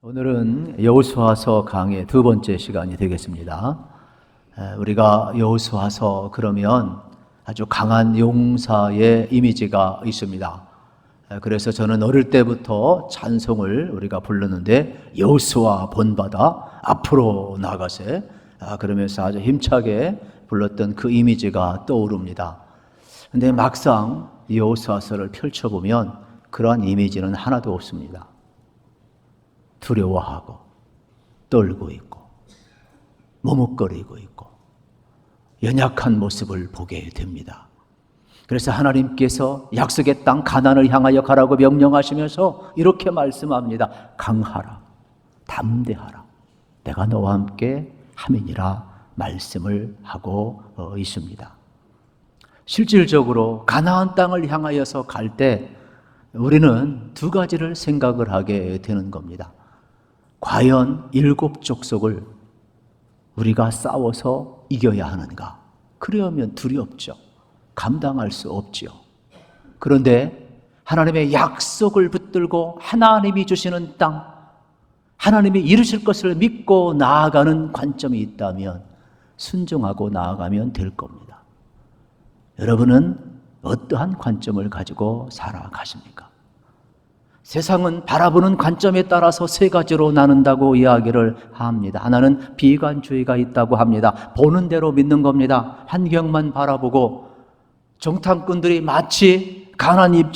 오늘은 여호수아서 강의 두 번째 시간이 되겠습니다. 우리가 여호수아서 그러면 아주 강한 용사의 이미지가 있습니다. 그래서 저는 어릴 때부터 찬송을 우리가 불렀는데 여호수아 본받아 앞으로 나가세 그러면서 아주 힘차게 불렀던 그 이미지가 떠오릅니다. 근데 막상 여호수아서를 펼쳐보면 그러한 이미지는 하나도 없습니다. 두려워하고 떨고 있고 머뭇거리고 있고 연약한 모습을 보게 됩니다. 그래서 하나님께서 약속의 땅 가나안을 향하여 가라고 명령하시면서 이렇게 말씀합니다. 강하라, 담대하라, 내가 너와 함께 함이니라 말씀을 하고 있습니다. 실질적으로 가나안 땅을 향하여서 갈 때 우리는 두 가지를 생각을 하게 되는 겁니다. 과연 7 족속을 우리가 싸워서 이겨야 하는가? 그러면 두렵죠. 감당할 수 없지요. 그런데 하나님의 약속을 붙들고 하나님이 주시는 땅, 하나님이 이루실 것을 믿고 나아가는 관점이 있다면 순종하고 나아가면 될 겁니다. 여러분은 어떠한 관점을 가지고 살아가십니까? 세상은 바라보는 관점에 따라서 세 가지로 나눈다고 이야기를 합니다. 하나는 비관주의가 있다고 합니다. 보는 대로 믿는 겁니다. 환경만 바라보고 정탐꾼들이 마치 가나안 7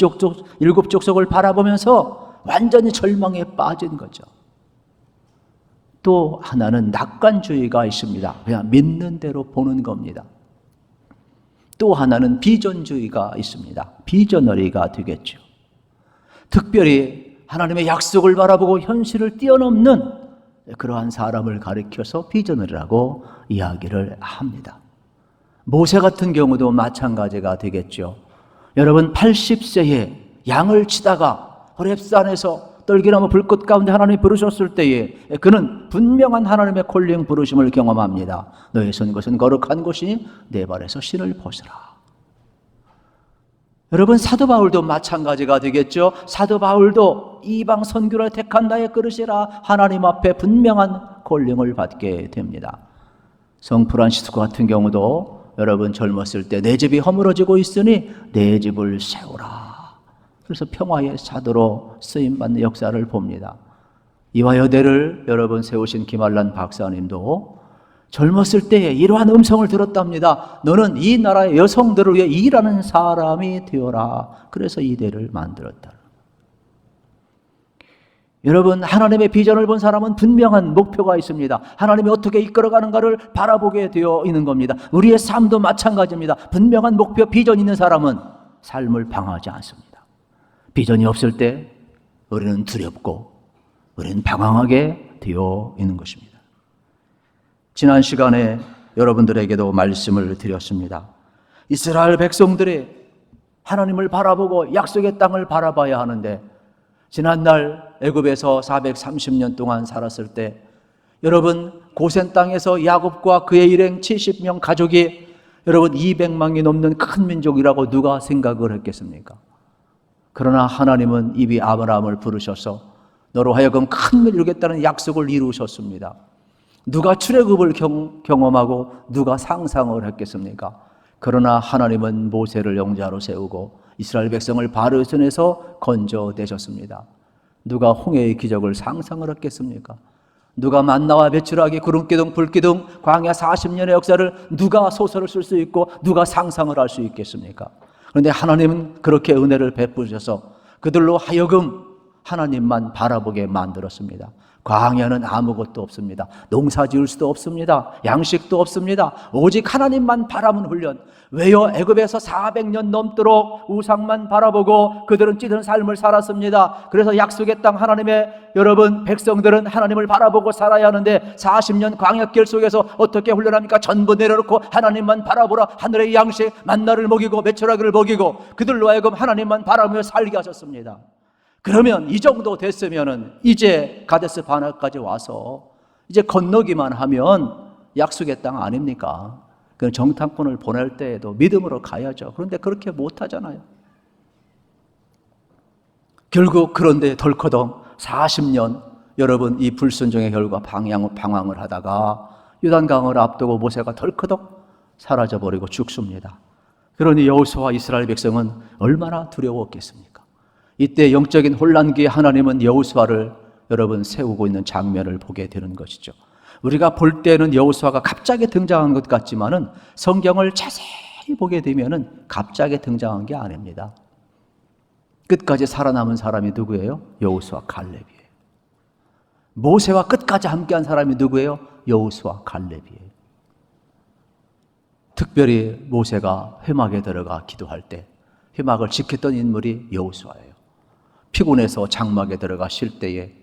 족속을 바라보면서 완전히 절망에 빠진 거죠. 또 하나는 낙관주의가 있습니다. 그냥 믿는 대로 보는 겁니다. 또 하나는 비전주의가 있습니다. 비저너리가 되겠죠. 특별히 하나님의 약속을 바라보고 현실을 뛰어넘는 그러한 사람을 가리켜서 비전너리라고 이야기를 합니다. 모세 같은 경우도 마찬가지가 되겠죠. 여러분 80세에 양을 치다가 호렙산에서 떨기나무 불꽃 가운데 하나님이 부르셨을 때에 그는 분명한 하나님의 콜링 부르심을 경험합니다. 너의 선 것은 거룩한 곳이니 내 발에서 신을 벗으라. 여러분 사도 바울도 마찬가지가 되겠죠. 사도 바울도 이방 선교를 택한 나의 그릇이라 하나님 앞에 분명한 콜링을 받게 됩니다. 성 프란시스코 같은 경우도 여러분 젊었을 때 내 집이 허물어지고 있으니 내 집을 세우라. 그래서 평화의 사도로 쓰임받는 역사를 봅니다. 이화여대를 여러분 세우신 김한란 박사님도 젊었을 때에 이러한 음성을 들었답니다. 너는 이 나라의 여성들을 위해 일하는 사람이 되어라. 그래서 이 대를 만들었다. 여러분 하나님의 비전을 본 사람은 분명한 목표가 있습니다. 하나님이 어떻게 이끌어가는가를 바라보게 되어 있는 겁니다. 우리의 삶도 마찬가지입니다. 분명한 목표, 비전 있는 사람은 삶을 방황하지 않습니다. 비전이 없을 때 우리는 두렵고 우리는 방황하게 되어 있는 것입니다. 지난 시간에 여러분들에게도 말씀을 드렸습니다. 이스라엘 백성들이 하나님을 바라보고 약속의 땅을 바라봐야 하는데 지난날 애굽에서 430년 동안 살았을 때 여러분 고센 땅에서 야곱과 그의 일행 70명 가족이 여러분 200만이 넘는 큰 민족이라고 누가 생각을 했겠습니까? 그러나 하나님은 이미 아브라함을 부르셔서 너로 하여금 큰 민족을 이루겠다는 약속을 이루셨습니다. 누가 출애굽을 경험하고 누가 상상을 했겠습니까? 그러나 하나님은 모세를 영자로 세우고 이스라엘 백성을 바로의 손에서 건져내셨습니다. 누가 홍해의 기적을 상상을 했겠습니까? 누가 만나와 배추라기, 구름기둥, 불기둥, 광야 40년의 역사를 누가 소설을 쓸 수 있고 누가 상상을 할 수 있겠습니까? 그런데 하나님은 그렇게 은혜를 베푸셔서 그들로 하여금 하나님만 바라보게 만들었습니다. 광야는 아무것도 없습니다. 농사 지을 수도 없습니다. 양식도 없습니다. 오직 하나님만 바라보는 훈련. 왜요? 애굽에서 400년 넘도록 우상만 바라보고 그들은 찌든 삶을 살았습니다. 그래서 약속의 땅 하나님의 여러분 백성들은 하나님을 바라보고 살아야 하는데 40년 광야길 속에서 어떻게 훈련합니까? 전부 내려놓고 하나님만 바라보라. 하늘의 양식 만나를 먹이고 메추라기를 먹이고 그들로 하여금 하나님만 바라보며 살게 하셨습니다. 그러면 이 정도 됐으면은 이제 가데스 바네까지 와서 이제 건너기만 하면 약속의 땅 아닙니까? 그 정탐꾼을 보낼 때에도 믿음으로 가야죠. 그런데 그렇게 못하잖아요. 결국 그런데 덜커덩 40년 여러분 이 불순종의 결과 방황을 하다가 요단강을 앞두고 모세가 덜커덕 사라져버리고 죽습니다. 그러니 여호수아와 이스라엘 백성은 얼마나 두려웠겠습니까? 이때 영적인 혼란기에 하나님은 여호수아를 여러분 세우고 있는 장면을 보게 되는 것이죠. 우리가 볼 때는 여호수아가 갑자기 등장한 것 같지만은 성경을 자세히 보게 되면은 갑자기 등장한 게 아닙니다. 끝까지 살아남은 사람이 누구예요? 여호수아 갈렙이에요. 모세와 끝까지 함께한 사람이 누구예요? 여호수아 갈렙이에요. 특별히 모세가 회막에 들어가 기도할 때 회막을 지켰던 인물이 여호수아예요. 피곤해서 장막에 들어가 쉴 때에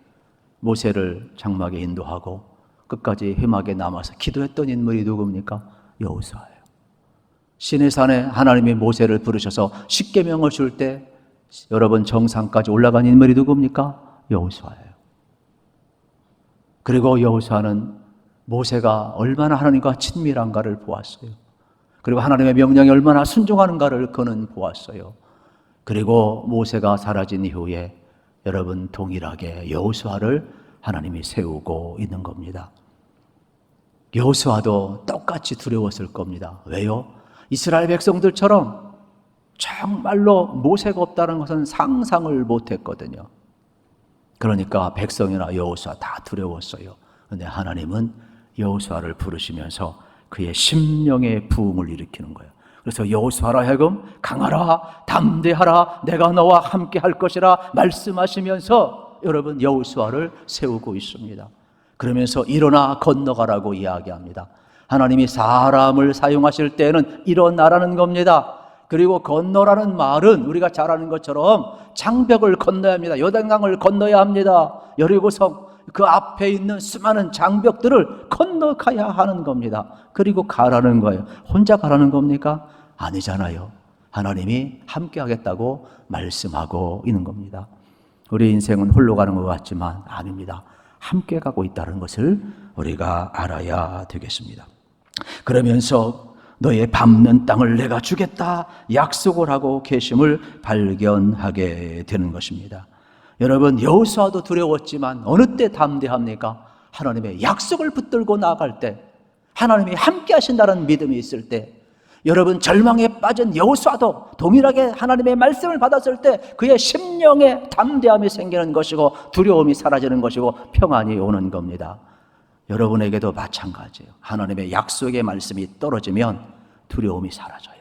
모세를 장막에 인도하고 끝까지 회막에 남아서 기도했던 인물이 누굽니까? 여호수아예요. 시내산에 하나님이 모세를 부르셔서 십계명을 줄 때 여러분 정상까지 올라간 인물이 누굽니까? 여호수아예요. 그리고 여호수아는 모세가 얼마나 하나님과 친밀한가를 보았어요. 그리고 하나님의 명령에 얼마나 순종하는가를 그는 보았어요. 그리고 모세가 사라진 이후에 여러분 동일하게 여호수아를 하나님이 세우고 있는 겁니다. 여호수아도 똑같이 두려웠을 겁니다. 왜요? 이스라엘 백성들처럼 정말로 모세가 없다는 것은 상상을 못했거든요. 그러니까 백성이나 여호수아 다 두려웠어요. 그런데 하나님은 여호수아를 부르시면서 그의 심령의 부흥을 일으키는 거예요. 그래서 여호수아라 하여금 강하라, 담대하라, 내가 너와 함께 할 것이라 말씀하시면서 여러분 여호수아를 세우고 있습니다. 그러면서 일어나 건너가라고 이야기합니다. 하나님이 사람을 사용하실 때는 일어나라는 겁니다. 그리고 건너라는 말은 우리가 잘 아는 것처럼 장벽을 건너야 합니다. 요단강을 건너야 합니다. 여리고성 그 앞에 있는 수많은 장벽들을 건너가야 하는 겁니다. 그리고 가라는 거예요. 혼자 가라는 겁니까? 아니잖아요. 하나님이 함께 하겠다고 말씀하고 있는 겁니다. 우리 인생은 홀로 가는 것 같지만 아닙니다. 함께 가고 있다는 것을 우리가 알아야 되겠습니다. 그러면서 너의 밟는 땅을 내가 주겠다 약속을 하고 계심을 발견하게 되는 것입니다. 여러분 여호수아도 두려웠지만 어느 때 담대합니까? 하나님의 약속을 붙들고 나아갈 때, 하나님이 함께 하신다는 믿음이 있을 때, 여러분 절망에 빠진 여호수아도 동일하게 하나님의 말씀을 받았을 때 그의 심령에 담대함이 생기는 것이고 두려움이 사라지는 것이고 평안이 오는 겁니다. 여러분에게도 마찬가지예요. 하나님의 약속의 말씀이 떨어지면 두려움이 사라져요.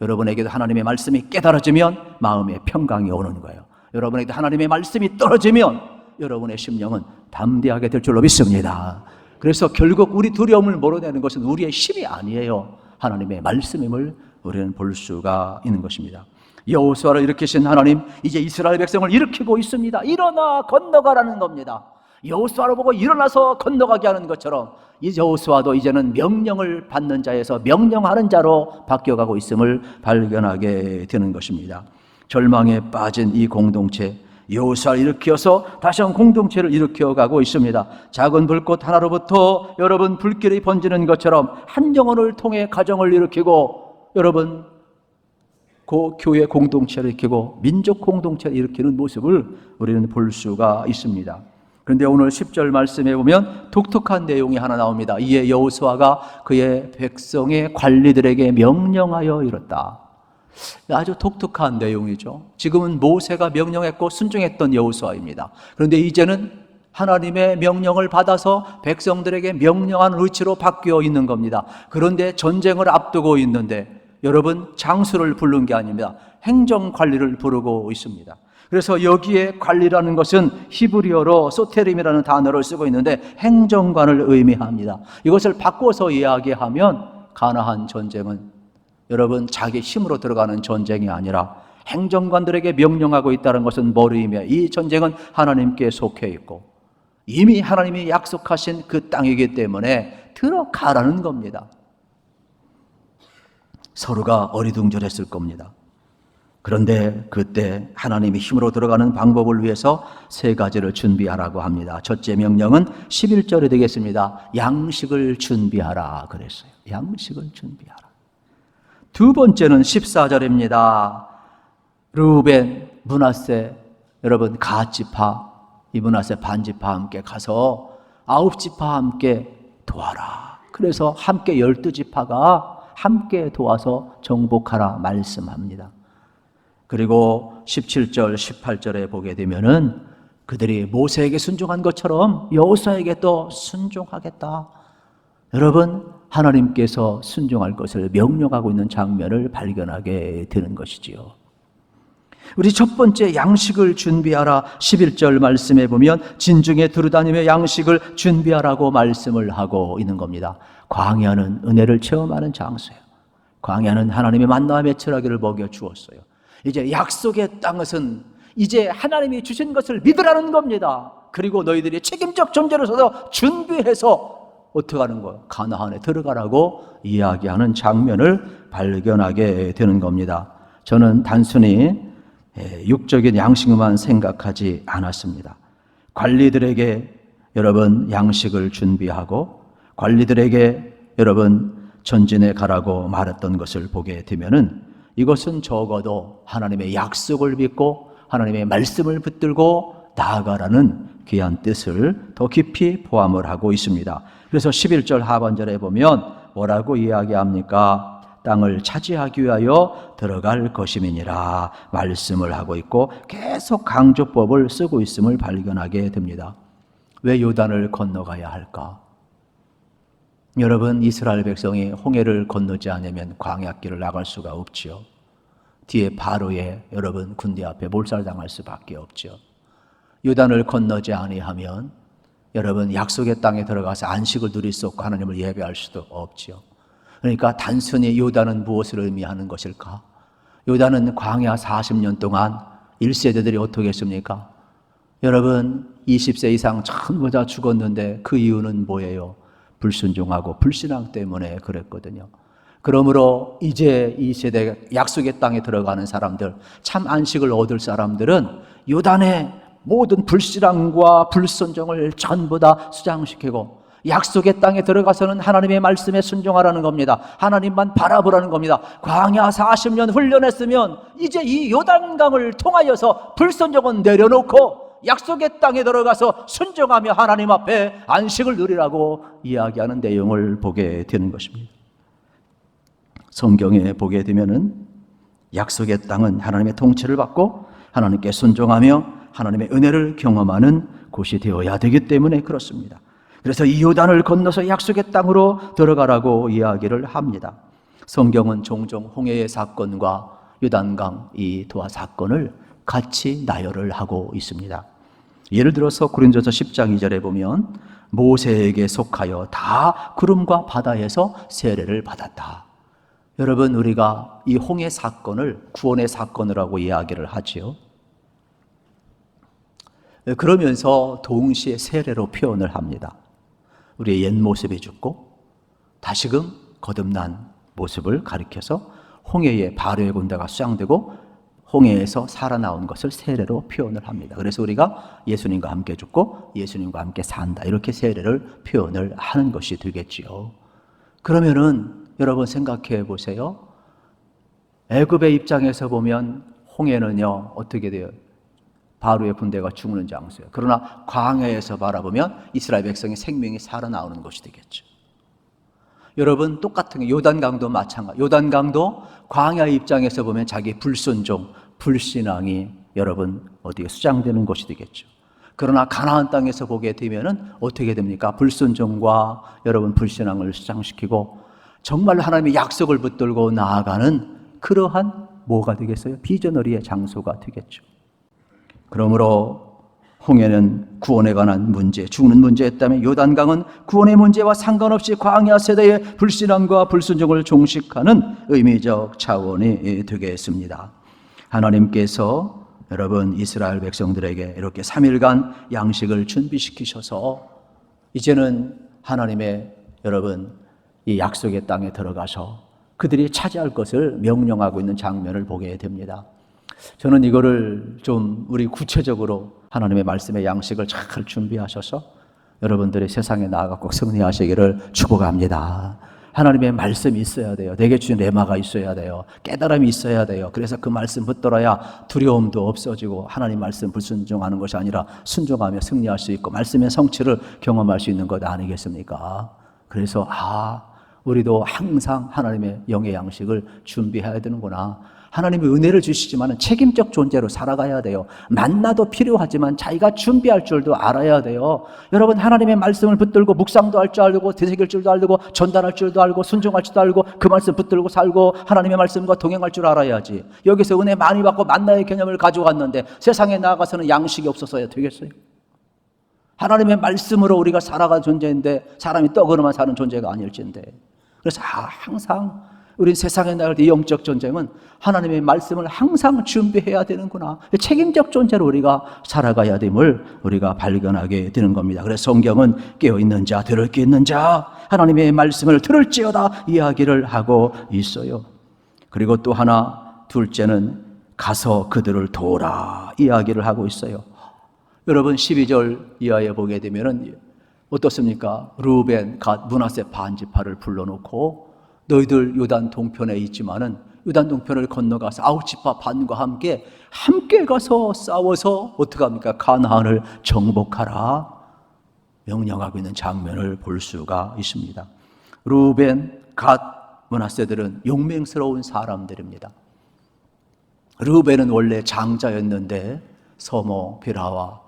여러분에게도 하나님의 말씀이 깨달아지면 마음의 평강이 오는 거예요. 여러분에게도 하나님의 말씀이 떨어지면 여러분의 심령은 담대하게 될 줄로 믿습니다. 그래서 결국 우리 두려움을 몰아내는 것은 우리의 힘이 아니에요. 하나님의 말씀임을 우리는 볼 수가 있는 것입니다. 여호수아를 일으키신 하나님, 이제 이스라엘 백성을 일으키고 있습니다. 일어나 건너가라는 겁니다. 여호수아를 보고 일어나서 건너가게 하는 것처럼 이 여호수아도 이제는 명령을 받는 자에서 명령하는 자로 바뀌어가고 있음을 발견하게 되는 것입니다. 절망에 빠진 이 공동체, 여호수아를 일으켜서 다시 한번 공동체를 일으켜가고 있습니다. 작은 불꽃 하나로부터 여러분 불길이 번지는 것처럼 한 영혼을 통해 가정을 일으키고 여러분 교회 공동체를 일으키고 민족 공동체를 일으키는 모습을 우리는 볼 수가 있습니다. 그런데 오늘 10절 말씀에 보면 독특한 내용이 하나 나옵니다. 이에 여호수아가 그의 백성의 관리들에게 명령하여 이뤘다. 아주 독특한 내용이죠. 지금은 모세가 명령했고 순종했던 여호수아입니다. 그런데 이제는 하나님의 명령을 받아서 백성들에게 명령하는 위치로 바뀌어 있는 겁니다. 그런데 전쟁을 앞두고 있는데 여러분 장수를 부른 게 아닙니다. 행정관리를 부르고 있습니다. 그래서 여기에 관리라는 것은 히브리어로 소테림이라는 단어를 쓰고 있는데 행정관을 의미합니다. 이것을 바꿔서 이야기하면 가나안 전쟁은 여러분 자기 힘으로 들어가는 전쟁이 아니라 행정관들에게 명령하고 있다는 것은 뭘 의미해요? 이 전쟁은 하나님께 속해 있고 이미 하나님이 약속하신 그 땅이기 때문에 들어가라는 겁니다. 서로가 어리둥절했을 겁니다. 그런데 그때 하나님이 힘으로 들어가는 방법을 위해서 세 가지를 준비하라고 합니다. 첫째 명령은 11절에 되겠습니다. 양식을 준비하라 그랬어요. 양식을 준비하라. 두 번째는 14절입니다. 르우벤, 므낫세, 여러분 갓지파, 이브낫의 반지파 함께 가서 9지파 함께 도와라. 그래서 함께 12지파가 함께 도와서 정복하라 말씀합니다. 그리고 17절, 18절에 보게 되면은 그들이 모세에게 순종한 것처럼 여호수아에게 또 순종하겠다. 여러분, 하나님께서 순종할 것을 명령하고 있는 장면을 발견하게 되는 것이지요. 우리 첫 번째 양식을 준비하라 11절 말씀에 보면 진중에 두루다니며 양식을 준비하라고 말씀을 하고 있는 겁니다. 광야는 은혜를 체험하는 장소예요. 광야는 하나님의 만나와 메추라기를 먹여 주었어요. 이제 약속의 땅은 이제 하나님이 주신 것을 믿으라는 겁니다. 그리고 너희들이 책임적 존재로서 준비해서 어떻게 하는 거예요? 가나안에 들어가라고 이야기하는 장면을 발견하게 되는 겁니다. 저는 단순히 육적인 양식만 생각하지 않았습니다. 관리들에게 여러분 양식을 준비하고 관리들에게 여러분 전진해 가라고 말했던 것을 보게 되면은 이것은 적어도 하나님의 약속을 믿고 하나님의 말씀을 붙들고 나아가라는 귀한 뜻을 더 깊이 포함을 하고 있습니다. 그래서 11절 하반절에 보면 뭐라고 이야기합니까? 땅을 차지하기 위하여 들어갈 것임이니라 말씀을 하고 있고 계속 강조법을 쓰고 있음을 발견하게 됩니다. 왜 요단을 건너가야 할까? 여러분, 이스라엘 백성이 홍해를 건너지 않으면 광야길을 나갈 수가 없지요. 뒤에 바로에 여러분 군대 앞에 몰살당할 수밖에 없죠. 요단을 건너지 아니하면 여러분 약속의 땅에 들어가서 안식을 누릴 수 없고 하나님을 예배할 수도 없지요. 그러니까 단순히 요단은 무엇을 의미하는 것일까? 요단은 광야 40년 동안 1세대들이 어떻게 했습니까? 여러분 20세 이상 전부 다 죽었는데 그 이유는 뭐예요? 불순종하고 불신앙 때문에 그랬거든요. 그러므로 이제 이 세대 약속의 땅에 들어가는 사람들, 참 안식을 얻을 사람들은 요단의 모든 불신앙과 불순종을 전부 다 수장시키고 약속의 땅에 들어가서는 하나님의 말씀에 순종하라는 겁니다. 하나님만 바라보라는 겁니다. 광야 40년 훈련했으면 이제 이 요단강을 통하여서 불순종은 내려놓고 약속의 땅에 들어가서 순종하며 하나님 앞에 안식을 누리라고 이야기하는 내용을 보게 되는 것입니다. 성경에 보게 되면은 약속의 땅은 하나님의 통치를 받고 하나님께 순종하며 하나님의 은혜를 경험하는 곳이 되어야 되기 때문에 그렇습니다. 그래서 이 요단을 건너서 약속의 땅으로 들어가라고 이야기를 합니다. 성경은 종종 홍해의 사건과 요단강 이 두 사건을 같이 나열을 하고 있습니다. 예를 들어서 고린도서 10장 2절에 보면 모세에게 속하여 다 구름과 바다에서 세례를 받았다. 여러분, 우리가 이 홍해 사건을 구원의 사건이라고 이야기를 하지요. 그러면서 동시에 세례로 표현을 합니다. 우리의 옛 모습이 죽고 다시금 거듭난 모습을 가리켜서 홍해에 바로의 군대가 수장되고 홍해에서 살아나온 것을 세례로 표현을 합니다. 그래서 우리가 예수님과 함께 죽고 예수님과 함께 산다, 이렇게 세례를 표현을 하는 것이 되겠지요. 그러면은 여러분 생각해 보세요. 애굽의 입장에서 보면 홍해는요 어떻게 돼요? 바로의 군대가 죽는 장소예요. 그러나 광야에서 바라보면 이스라엘 백성의 생명이 살아나오는 것이 되겠죠. 여러분 똑같은 게 요단강도 마찬가지. 요단강도 광야의 입장에서 보면 자기 불순종, 불신앙이 여러분 어디에 수장되는 것이 되겠죠. 그러나 가나안 땅에서 보게 되면은 어떻게 됩니까? 불순종과 여러분 불신앙을 수장시키고 정말 하나님의 약속을 붙들고 나아가는 그러한 뭐가 되겠어요? 비전어리의 장소가 되겠죠. 그러므로 홍해는 구원에 관한 문제, 죽는 문제였다면 요단강은 구원의 문제와 상관없이 광야 세대의 불신앙과 불순종을 종식하는 의미적 차원이 되겠습니다. 하나님께서 여러분 이스라엘 백성들에게 이렇게 3일간 양식을 준비시키셔서 이제는 하나님의 여러분 이 약속의 땅에 들어가서 그들이 차지할 것을 명령하고 있는 장면을 보게 됩니다. 저는 이거를 좀 우리 구체적으로 하나님의 말씀의 양식을 잘 준비하셔서 여러분들이 세상에 나아가 꼭 승리하시기를 축복합니다. 하나님의 말씀이 있어야 돼요. 내게 주신 레마가 있어야 돼요. 깨달음이 있어야 돼요. 그래서 그 말씀 붙들어야 두려움도 없어지고 하나님 말씀 불순종하는 것이 아니라 순종하며 승리할 수 있고 말씀의 성취를 경험할 수 있는 것 아니겠습니까? 그래서 우리도 항상 하나님의 영의 양식을 준비해야 되는구나. 하나님이 은혜를 주시지만 책임적 존재로 살아가야 돼요. 만나도 필요하지만 자기가 준비할 줄도 알아야 돼요. 여러분, 하나님의 말씀을 붙들고 묵상도 할 줄 알고 되새길 줄도 알고 전달할 줄도 알고 순종할 줄도 알고 그 말씀 붙들고 살고 하나님의 말씀과 동행할 줄 알아야지. 여기서 은혜 많이 받고 만나의 개념을 가지고 왔는데 세상에 나아가서는 양식이 없어서야 되겠어요? 하나님의 말씀으로 우리가 살아가는 존재인데 사람이 떡으로만 사는 존재가 아닐진데. 그래서 항상 우리 세상에 나갈 때 영적 전쟁은 하나님의 말씀을 항상 준비해야 되는구나. 책임적 존재로 우리가 살아가야 됨을 우리가 발견하게 되는 겁니다. 그래서 성경은 깨어있는 자, 들을 게 있는 자, 하나님의 말씀을 들을지어다 이야기를 하고 있어요. 그리고 또 하나, 둘째는 가서 그들을 도우라 이야기를 하고 있어요. 여러분 12절 이하에 보게 되면은 어떻습니까? 루벤, 갓, 므낫세 반지파를 불러놓고 너희들 요단 동편에 있지만은 요단 동편을 건너가서 아홉 지파 반과 함께 가서 싸워서 어떻게 합니까? 가나안을 정복하라 명령하고 있는 장면을 볼 수가 있습니다. 루벤, 갓, 므낫세들은 용맹스러운 사람들입니다. 루벤은 원래 장자였는데 서모 비라와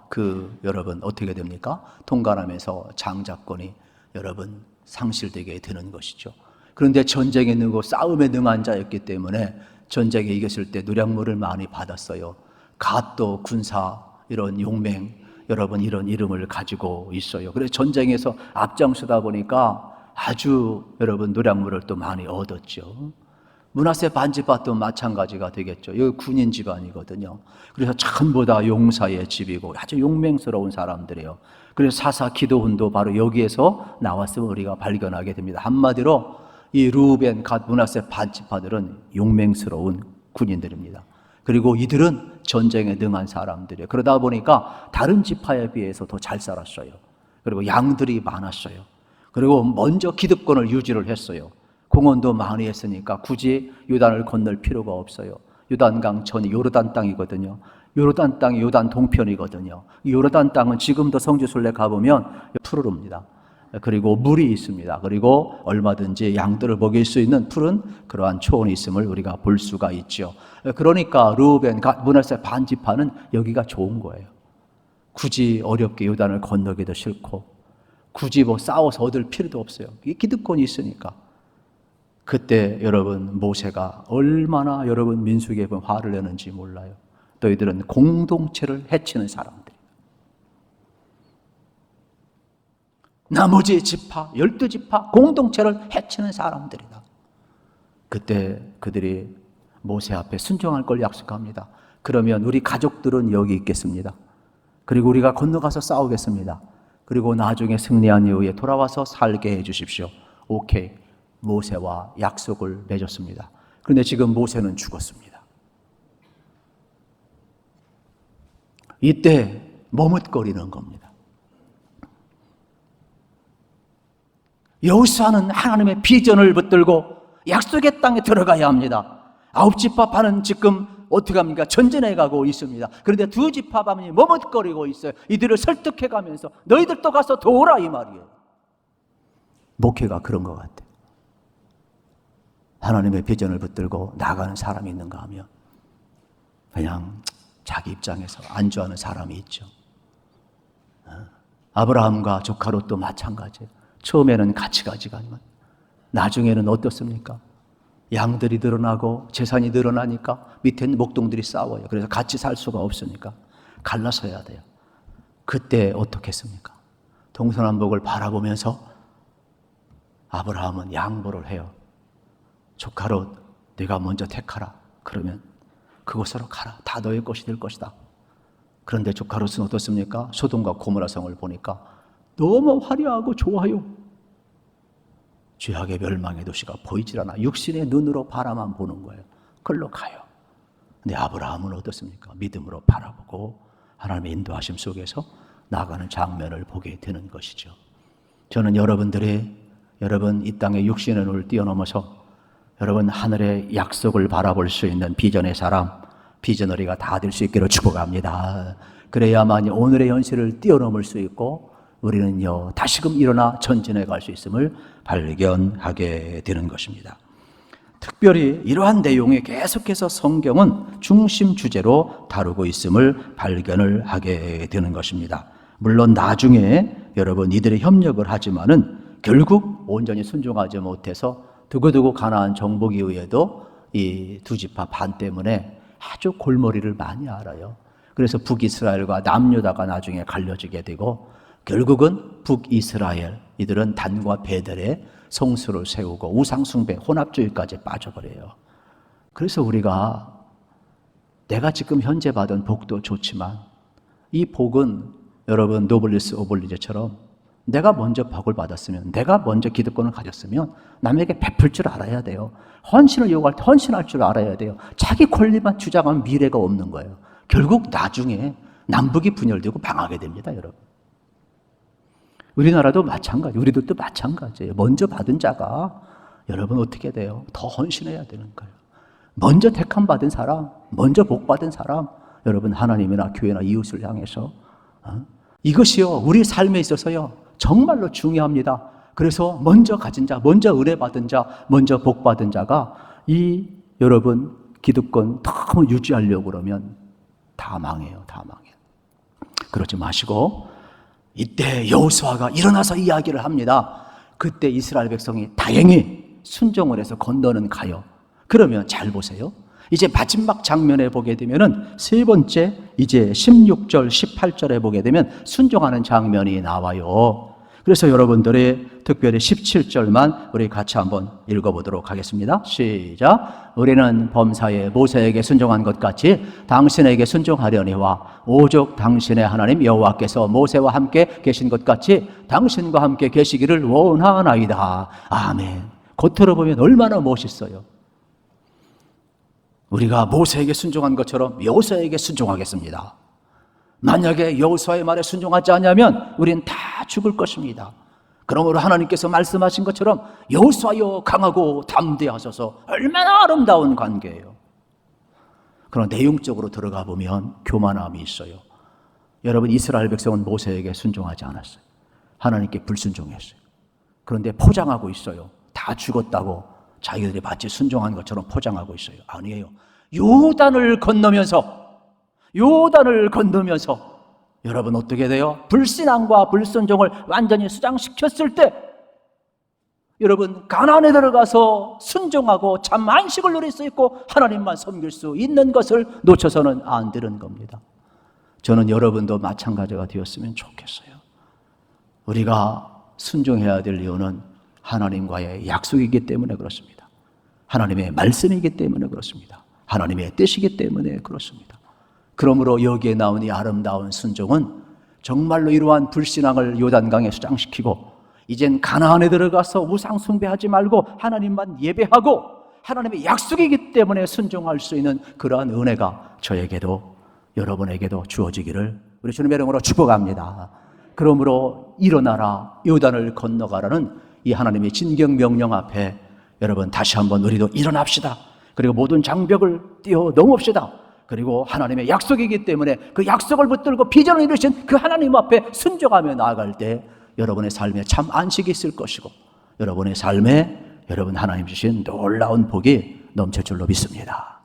여러분 어떻게 됩니까? 통관하면서 장자권이 여러분 상실되게 되는 것이죠. 그런데 전쟁에 능하고 싸움에 능한 자였기 때문에 전쟁에 이겼을 때 누량물을 많이 받았어요. 갓도 군사 이런 용맹 여러분 이런 이름을 가지고 있어요. 그래서 전쟁에서 앞장서다 보니까 아주 여러분 누량물을 또 많이 얻었죠. 므낫세 반지파도 마찬가지가 되겠죠. 여기 군인 집안이거든요. 그래서 전부 다 용사의 집이고 아주 용맹스러운 사람들이에요. 그래서 사사 기도훈도 바로 여기에서 나왔음을 우리가 발견하게 됩니다. 한마디로 이 루벤, 갓, 므낫세 반지파들은 용맹스러운 군인들입니다. 그리고 이들은 전쟁에 능한 사람들이에요. 그러다 보니까 다른 지파에 비해서 더 잘 살았어요. 그리고 양들이 많았어요. 그리고 먼저 기득권을 유지를 했어요. 공헌도 많이 했으니까 굳이 요단을 건널 필요가 없어요. 요단강 전이 요르단 땅이거든요. 요르단 땅이 요단 동편이거든요. 이 요르단 땅은 지금도 성지순례 가보면 푸르릅니다. 그리고 물이 있습니다. 그리고 얼마든지 양들을 먹일 수 있는 푸른 그러한 초원이 있음을 우리가 볼 수가 있죠. 그러니까 루벤, 갓, 므낫세 반지파는 여기가 좋은 거예요. 굳이 어렵게 요단을 건너기도 싫고 굳이 싸워서 얻을 필요도 없어요. 이게 기득권이 있으니까. 그때 여러분 모세가 얼마나 여러분 민수에게 화를 내는지 몰라요. 너희들은 공동체를 해치는 사람들. 나머지 지파, 12지파 공동체를 해치는 사람들이다. 그때 그들이 모세 앞에 순종할 걸 약속합니다. 그러면 우리 가족들은 여기 있겠습니다. 그리고 우리가 건너가서 싸우겠습니다. 그리고 나중에 승리한 이후에 돌아와서 살게 해 주십시오. 오케이. 모세와 약속을 맺었습니다. 그런데 지금 모세는 죽었습니다. 이때 머뭇거리는 겁니다. 여호수아는 하나님의 비전을 붙들고 약속의 땅에 들어가야 합니다. 아홉 지파파는 지금 어떻게 합니까? 전진해 가고 있습니다. 그런데 두 지파파는 머뭇거리고 있어요. 이들을 설득해 가면서 너희들도 가서 도우라 이 말이에요. 목회가 그런 것 같아요. 하나님의 비전을 붙들고 나가는 사람이 있는가 하면 그냥 자기 입장에서 안주하는 사람이 있죠. 아브라함과 조카 롯도 마찬가지예요. 처음에는 같이 가지만 나중에는 어떻습니까? 양들이 늘어나고 재산이 늘어나니까 밑에 있는 목동들이 싸워요. 그래서 같이 살 수가 없으니까 갈라서야 돼요. 그때 어떻게 했습니까? 동서남북을 바라보면서 아브라함은 양보를 해요. 조카 롯, 네가 먼저 택하라. 그러면 그곳으로 가라. 다 너의 것이 될 것이다. 그런데 조카 롯은 어떻습니까? 소돔과 고모라 성을 보니까 너무 화려하고 좋아요. 죄악의 멸망의 도시가 보이질 않아. 육신의 눈으로 바라만 보는 거예요. 그걸로 가요. 근데 아브라함은 어떻습니까? 믿음으로 바라보고 하나님의 인도하심 속에서 나아가는 장면을 보게 되는 것이죠. 저는 여러분들의 여러분 이 땅의 육신의 눈을 뛰어넘어서 여러분 하늘의 약속을 바라볼 수 있는 비전의 사람, 비전어리가 다 될 수 있기를 축복합니다. 그래야만 오늘의 현실을 뛰어넘을 수 있고 우리는요 다시금 일어나 전진해 갈 수 있음을 발견하게 되는 것입니다. 특별히 이러한 내용이 계속해서 성경은 중심 주제로 다루고 있음을 발견을 하게 되는 것입니다. 물론 나중에 여러분 이들의 협력을 하지만은 결국 온전히 순종하지 못해서 두고두고 가나안 정복에 의해도 이 두 지파 반 때문에 아주 골머리를 많이 앓아요. 그래서 북이스라엘과 남유다가 나중에 갈려지게 되고 결국은 북이스라엘 이들은 단과 베델에 성수를 세우고 우상숭배, 혼합주의까지 빠져버려요. 그래서 우리가 내가 지금 현재 받은 복도 좋지만 이 복은 여러분 노블리스 오블리제처럼 내가 먼저 복을 받았으면, 내가 먼저 기득권을 가졌으면 남에게 베풀 줄 알아야 돼요. 헌신을 요구할 때 헌신할 줄 알아야 돼요. 자기 권리만 주장하면 미래가 없는 거예요. 결국 나중에 남북이 분열되고 망하게 됩니다, 여러분. 우리나라도 마찬가지, 우리들도 마찬가지예요. 먼저 받은 자가 여러분 어떻게 돼요? 더 헌신해야 되는 거예요. 먼저 택함 받은 사람, 먼저 복 받은 사람, 여러분 하나님이나 교회나 이웃을 향해서 이것이요 우리 삶에 있어서요 정말로 중요합니다. 그래서 먼저 가진 자, 먼저 은혜 받은 자, 먼저 복 받은 자가 이 여러분 기득권 너무 유지하려고 그러면 다 망해요. 다 망해요. 그러지 마시고 이때 여호수아가 일어나서 이야기를 합니다. 그때 이스라엘 백성이 다행히 순종을 해서 건너는 가요. 그러면 잘 보세요. 이제 마지막 장면에 보게 되면은 세 번째 이제 16절, 18절에 보게 되면 순종하는 장면이 나와요. 그래서 여러분들이 특별히 17절만 우리 같이 한번 읽어보도록 하겠습니다. 시작. 우리는 범사에 모세에게 순종한 것 같이 당신에게 순종하려니와 오직 당신의 하나님 여호와께서 모세와 함께 계신 것 같이 당신과 함께 계시기를 원하나이다. 아멘. 겉으로 보면 얼마나 멋있어요. 우리가 모세에게 순종한 것처럼 여호수아에게 순종하겠습니다. 만약에 여호수아의 말에 순종하지 않으면 우리는 다 죽을 것입니다. 그러므로 하나님께서 말씀하신 것처럼 여호수아여 강하고 담대하소서. 얼마나 아름다운 관계예요. 그러나 내용적으로 들어가 보면 교만함이 있어요. 여러분 이스라엘 백성은 모세에게 순종하지 않았어요. 하나님께 불순종했어요. 그런데 포장하고 있어요. 다 죽었다고 자기들이 마치 순종한 것처럼 포장하고 있어요. 아니에요. 요단을 건너면서 여러분 어떻게 돼요? 불신앙과 불순종을 완전히 수장시켰을 때 여러분 가나안에 들어가서 순종하고 참 안식을 누릴 수 있고 하나님만 섬길 수 있는 것을 놓쳐서는 안 되는 겁니다. 저는 여러분도 마찬가지가 되었으면 좋겠어요. 우리가 순종해야 될 이유는 하나님과의 약속이기 때문에 그렇습니다. 하나님의 말씀이기 때문에 그렇습니다. 하나님의 뜻이기 때문에 그렇습니다. 그러므로 여기에 나온 이 아름다운 순종은 정말로 이러한 불신앙을 요단강에 수장시키고 이젠 가나안에 들어가서 우상 숭배하지 말고 하나님만 예배하고 하나님의 약속이기 때문에 순종할 수 있는 그러한 은혜가 저에게도 여러분에게도 주어지기를 우리 주님의 이름으로 축복합니다. 그러므로 일어나라 요단을 건너가라는 이 하나님의 진경 명령 앞에 여러분 다시 한번 우리도 일어납시다. 그리고 모든 장벽을 뛰어넘읍시다. 그리고 하나님의 약속이기 때문에 그 약속을 붙들고 비전을 이루신 그 하나님 앞에 순종하며 나아갈 때 여러분의 삶에 참 안식이 있을 것이고 여러분의 삶에 여러분 하나님 주신 놀라운 복이 넘칠 줄로 믿습니다.